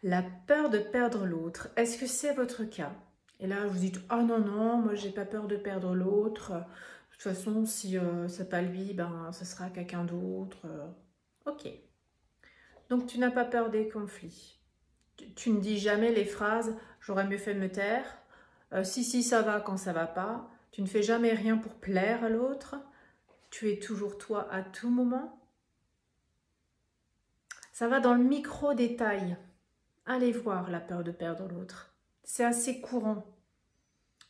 La peur de perdre l'autre. Est-ce que c'est votre cas? Et là, vous dites, ah non, non, moi, j'ai pas peur de perdre l'autre. De toute façon, si c'est pas lui, ben, ce sera quelqu'un d'autre. Ok. Donc, tu n'as pas peur des conflits. Tu ne dis jamais les phrases, j'aurais mieux fait de me taire. Si, ça va quand ça va pas. Tu ne fais jamais rien pour plaire à l'autre. Tu es toujours toi à tout moment. Ça va dans le micro-détail. Allez voir la peur de perdre l'autre. C'est assez courant.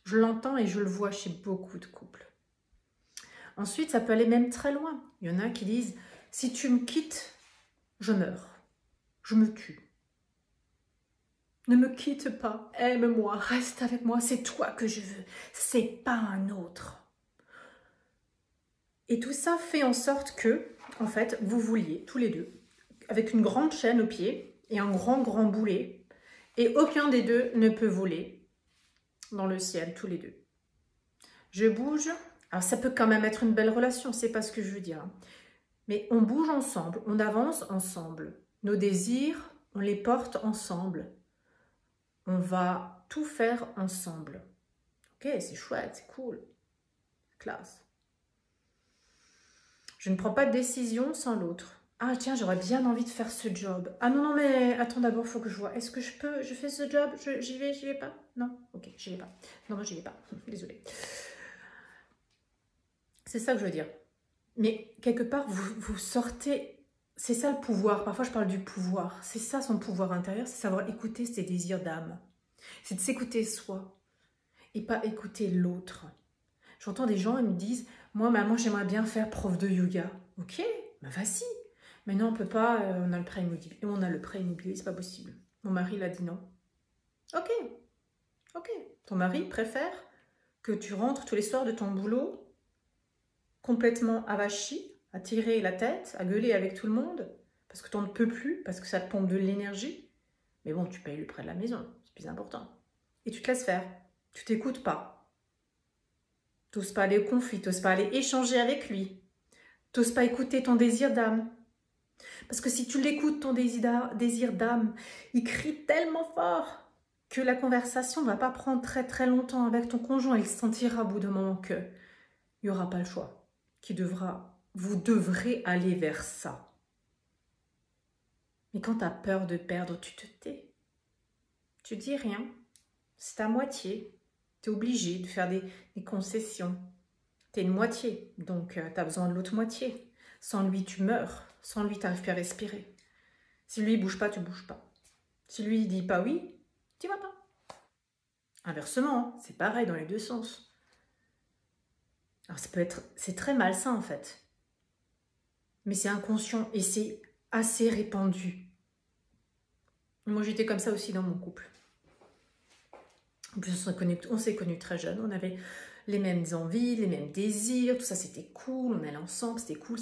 Je l'entends et je le vois chez beaucoup de couples. Ensuite, ça peut aller même très loin. Il y en a qui disent, si tu me quittes, je meurs. Je me tue. Ne me quitte pas, aime-moi, reste avec moi, c'est toi que je veux, c'est pas un autre. Et tout ça fait en sorte que, en fait, vous vouliez, tous les deux, avec une grande chaîne au pied et un grand boulet, et aucun des deux ne peut voler dans le ciel, tous les deux. Je bouge, alors ça peut quand même être une belle relation, c'est pas ce que je veux dire, hein. Mais on bouge ensemble, on avance ensemble, nos désirs, on les porte ensemble. On va tout faire ensemble. Ok, c'est chouette, c'est cool. Classe. Je ne prends pas de décision sans l'autre. Ah tiens, j'aurais bien envie de faire ce job. Ah non, non, mais attends d'abord, il faut que je vois. Est-ce que je fais ce job? J'y vais pas? Non? Ok, j'y vais pas. Non, moi j'y vais pas. Désolée. C'est ça que je veux dire. Mais quelque part, vous sortez... C'est ça le pouvoir. Parfois, je parle du pouvoir. C'est ça son pouvoir intérieur, c'est savoir écouter ses désirs d'âme. C'est de s'écouter soi et pas écouter l'autre. J'entends des gens, ils me disent, moi, maman, j'aimerais bien faire prof de yoga. Ok, ben vas-y. Mais non, on peut pas, on a le prêt immobilier. On a le prêt immobilier, c'est pas possible. Mon mari l'a dit non. Ok, ok. Ton mari préfère que tu rentres tous les soirs de ton boulot complètement avachi, à tirer la tête, à gueuler avec tout le monde, parce que tu n'en peux plus, parce que ça te pompe de l'énergie. Mais bon, tu payes le prêt de la maison, c'est plus important. Et tu te laisses faire. Tu t'écoutes pas. T'oses pas aller au conflit, t'oses pas aller échanger avec lui. T'oses pas écouter ton désir d'âme. Parce que si tu l'écoutes, ton désir d'âme, il crie tellement fort que la conversation ne va pas prendre très longtemps avec ton conjoint. Il sentira au bout d'un moment qu'il n'y aura pas le choix. Vous devrez aller vers ça. Mais quand tu as peur de perdre, tu te tais. Tu dis rien. C'est à moitié. Tu es obligé de faire des concessions. Tu es une moitié, donc tu as besoin de l'autre moitié. Sans lui, tu meurs. Sans lui, tu n'arrives plus à respirer. Si lui ne bouge pas, tu ne bouges pas. Si lui ne dit pas oui, tu ne vas pas. Inversement, c'est pareil dans les deux sens. Alors c'est très malsain en fait. Mais c'est inconscient et c'est assez répandu. Moi, j'étais comme ça aussi dans mon couple. En plus, on s'est connus très jeunes. On avait les mêmes envies, les mêmes désirs. Tout ça, c'était cool. On allait ensemble. C'était cool.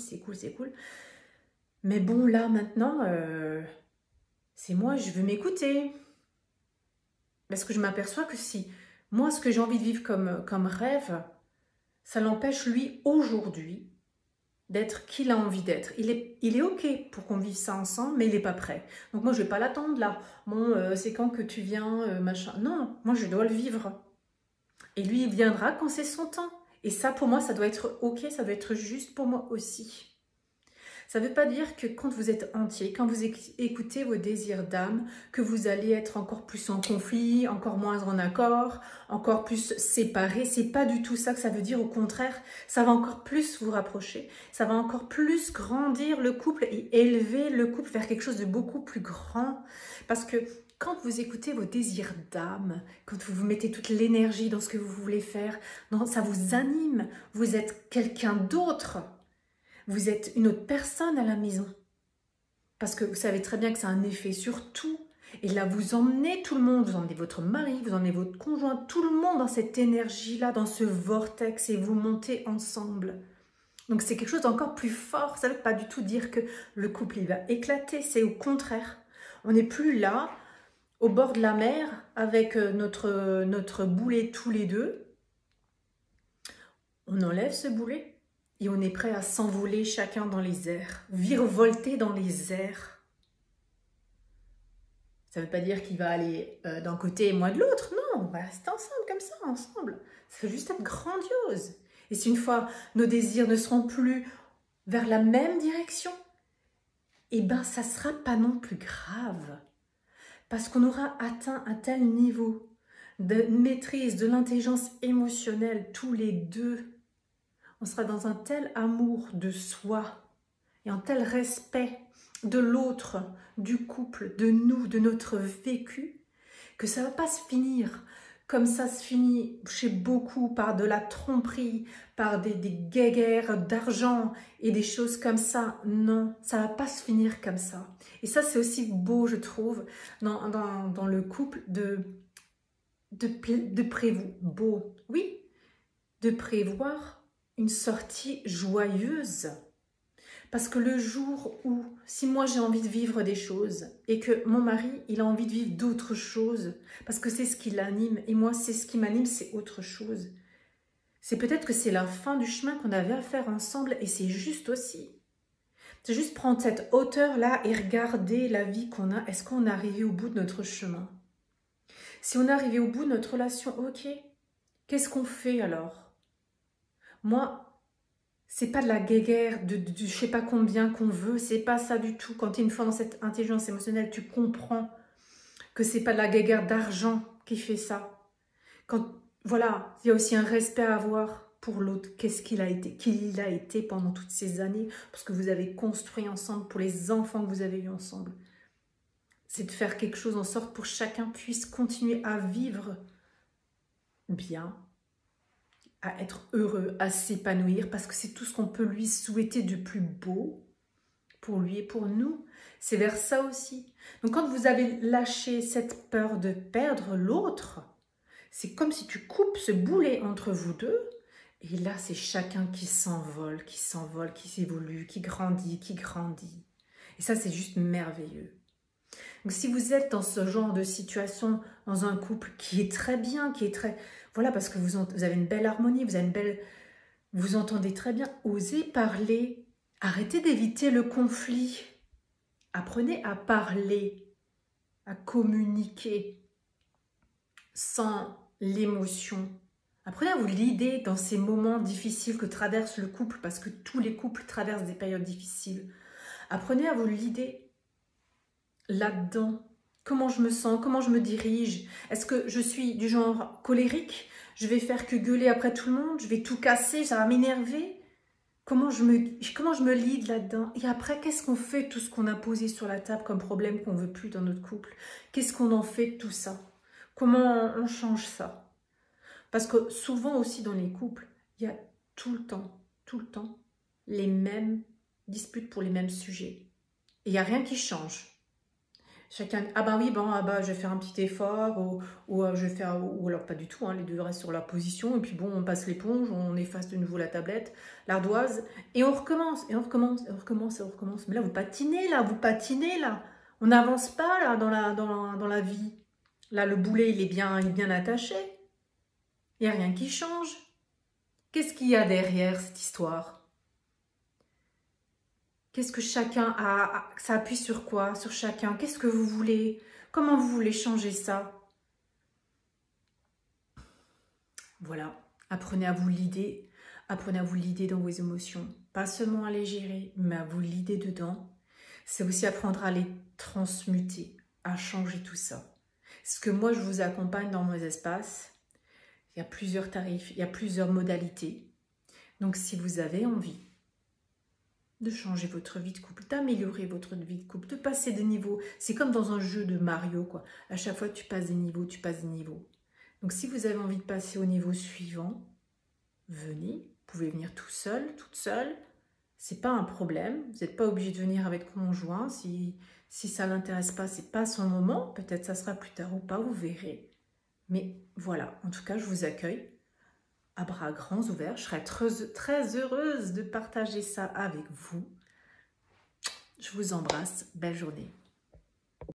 Mais bon, là, maintenant, c'est moi, je veux m'écouter. Parce que je m'aperçois que si moi, ce que j'ai envie de vivre comme rêve, ça l'empêche, lui, aujourd'hui, d'être qui il a envie d'être. Il est OK pour qu'on vive ça ensemble, mais il n'est pas prêt. Donc moi, je ne vais pas l'attendre là. Bon, c'est quand que tu viens, machin. Non, moi, je dois le vivre. Et lui, il viendra quand c'est son temps. Et ça, pour moi, ça doit être OK, ça doit être juste pour moi aussi. Ça ne veut pas dire que quand vous êtes entier, quand vous écoutez vos désirs d'âme, que vous allez être encore plus en conflit, encore moins en accord, encore plus séparés. C'est pas du tout ça que ça veut dire. Au contraire, ça va encore plus vous rapprocher. Ça va encore plus grandir le couple et élever le couple vers quelque chose de beaucoup plus grand. Parce que quand vous écoutez vos désirs d'âme, quand vous mettez toute l'énergie dans ce que vous voulez faire, ça vous anime. Vous êtes quelqu'un d'autre. Vous êtes une autre personne à la maison. Parce que vous savez très bien que ça a un effet sur tout. Et là, vous emmenez tout le monde, vous emmenez votre mari, vous emmenez votre conjoint, tout le monde dans cette énergie-là, dans ce vortex, et vous montez ensemble. Donc c'est quelque chose d'encore plus fort. Ça ne veut pas du tout dire que le couple il va éclater, c'est au contraire. On n'est plus là, au bord de la mer, avec notre boulet tous les deux. On enlève ce boulet. Et on est prêt à s'envoler chacun dans les airs, virevolter dans les airs. Ça ne veut pas dire qu'il va aller d'un côté et moi de l'autre. Non, on va rester ensemble comme ça, ensemble. Ça va juste être grandiose. Et si une fois nos désirs ne seront plus vers la même direction, eh bien, ça ne sera pas non plus grave. Parce qu'on aura atteint un tel niveau de maîtrise de l'intelligence émotionnelle, tous les deux. On sera dans un tel amour de soi et un tel respect de l'autre, du couple, de nous, de notre vécu, que ça ne va pas se finir comme ça se finit chez beaucoup par de la tromperie, par des guéguerres d'argent et des choses comme ça. Non, ça ne va pas se finir comme ça. Et ça, c'est aussi beau, je trouve, dans le couple de prévoir, beau, oui, de prévoir une sortie joyeuse. Parce que le jour où, si moi j'ai envie de vivre des choses et que mon mari, il a envie de vivre d'autres choses, parce que c'est ce qui l'anime et moi, c'est ce qui m'anime, c'est autre chose. C'est peut-être que c'est la fin du chemin qu'on avait à faire ensemble et c'est juste aussi. C'est juste prendre cette hauteur-là et regarder la vie qu'on a. Est-ce qu'on est arrivé au bout de notre chemin? Si on est arrivé au bout de notre relation, ok, qu'est-ce qu'on fait alors? Moi, c'est pas de la guéguerre de je sais pas combien qu'on veut, c'est pas ça du tout. Quand tu es une fois dans cette intelligence émotionnelle, tu comprends que c'est pas de la guéguerre d'argent qui fait ça. Voilà, il y a aussi un respect à avoir pour l'autre. Qu'est-ce qu'il a été, qui il a été pendant toutes ces années, parce que vous avez construit ensemble, pour les enfants que vous avez eus ensemble. C'est de faire quelque chose en sorte pour que chacun puisse continuer à vivre bien, à être heureux, à s'épanouir, parce que c'est tout ce qu'on peut lui souhaiter de plus beau pour lui et pour nous. C'est vers ça aussi. Donc quand vous avez lâché cette peur de perdre l'autre, c'est comme si tu coupes ce boulet entre vous deux, et là c'est chacun qui s'envole, qui s'évolue, qui grandit. Et ça c'est juste merveilleux. Donc si vous êtes dans ce genre de situation, dans un couple qui est très bien, qui est très... Voilà, parce que vous avez une belle harmonie, vous entendez très bien, osez parler, arrêtez d'éviter le conflit. Apprenez à parler, à communiquer sans l'émotion. Apprenez à vous leader dans ces moments difficiles que traverse le couple, parce que tous les couples traversent des périodes difficiles. Apprenez à vous leader là-dedans. Comment je me sens, comment je me dirige. Est-ce que je suis du genre colérique? Je vais faire que gueuler après tout le monde, je vais tout casser, ça va m'énerver. Comment je me lead là-dedans? Et après, qu'est-ce qu'on fait de tout ce qu'on a posé sur la table comme problème qu'on ne veut plus dans notre couple? Qu'est-ce qu'on en fait de tout ça? Comment on change ça? Parce que souvent aussi dans les couples, il y a tout le temps, les mêmes disputes pour les mêmes sujets. Et il n'y a rien qui change. Chacun, ah bah oui, bon, ah bah, je vais faire un petit effort, ou je vais faire, ou alors pas du tout, hein, les deux restent sur leur position, et puis bon, on passe l'éponge, on efface de nouveau la tablette, l'ardoise, et on recommence, et on recommence, et on recommence, et on recommence. Mais là, vous patinez, là. On n'avance pas, là, dans la vie. Là, le boulet, il est bien attaché. Il n'y a rien qui change. Qu'est-ce qu'il y a derrière cette histoire? Qu'est-ce que chacun a? Ça appuie sur quoi? Sur chacun. Qu'est-ce que vous voulez? Comment vous voulez changer ça? Voilà. Apprenez à vous leader. Apprenez à vous leader dans vos émotions. Pas seulement à les gérer, mais à vous leader dedans. C'est aussi apprendre à les transmuter, à changer tout ça. Ce que moi, je vous accompagne dans mes espaces. Il y a plusieurs tarifs, il y a plusieurs modalités. Donc, si vous avez envie de changer votre vie de couple, d'améliorer votre vie de couple, de passer de niveau. C'est comme dans un jeu de Mario, quoi. À chaque fois, tu passes des niveaux, Donc, si vous avez envie de passer au niveau suivant, venez. Vous pouvez venir tout seul, toute seule. C'est pas un problème. Vous n'êtes pas obligé de venir avec conjoint. Si ça l'intéresse pas, c'est pas son moment. Peut-être ça sera plus tard ou pas, vous verrez. Mais voilà, en tout cas, je vous accueille à bras grands ouverts. Je serais très heureuse de partager ça avec vous. Je vous embrasse. Belle journée.